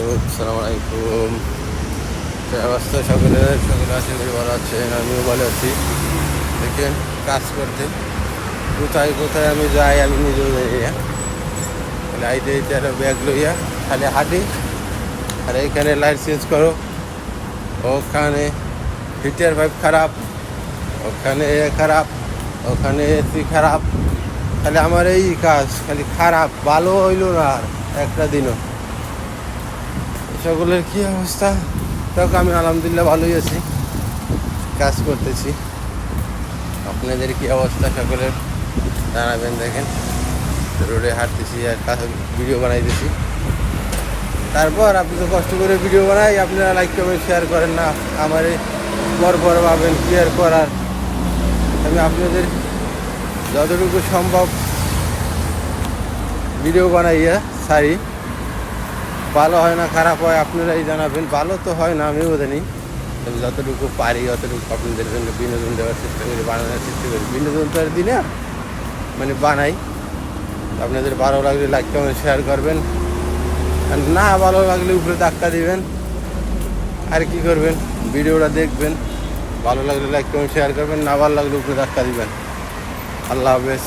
আসসালামু আলাইকুম। অবস্থা সকলে আশা করি ভালো আছেন, আমিও ভালো আছি। দেখেন কাজ করতে কোথায় কোথায় আমি যাই আমি নিজেও জানি না। খালি আইতে আইতে একটা ব্যাগ লইয়া খালি হাঁটি, আর এইখানে লাইট চেঞ্জ করো, ওখানে হিটার পাইপ খারাপ, ওখানে এ খারাপ, ওখানে এসি খারাপ। খালি আমার এই কাজ খালি খারাপ, ভালো হইল না আর একটা দিনও। সকলের কী অবস্থা? তখন আমি আলহামদুলিল্লাহ ভালোই আছি, কাজ করতেছি। আপনাদের কী অবস্থা সকলের জানাবেন। দেখেন রোডে হাঁটতেছি আর ভিডিও বানাইতেছি। তারপর আপনি তো কষ্ট করে ভিডিও বানাই, আপনারা লাইক কমেন্ট শেয়ার করেন না। আমার পর ভাবেন শেয়ার করার। আমি আপনাদের যতটুকু সম্ভব ভিডিও বানাইয়া সারি। ভালো হয় না খারাপ হয় আপনারাই জানাবেন। ভালো তো হয় না, আমিও জানি। আমি যতটুকু পারি অতটুকু আপনাদের জন্য বিনোদন দেওয়ার চেষ্টা করি, বানানোর চেষ্টা করি। বিনোদন তো আর দিই না, মানে বানাই। আপনাদের ভালো লাগলে লাইক কমেন্ট শেয়ার করবেন, আর না ভালো লাগলে উপরে ধাক্কা দিবেন। আর কি করবেন, ভিডিওটা দেখবেন। ভালো লাগলে লাইক কমেন্ট শেয়ার করবেন, না ভালো লাগলে উপরে ধাক্কা দিবেন। আল্লাহ হাফেজ।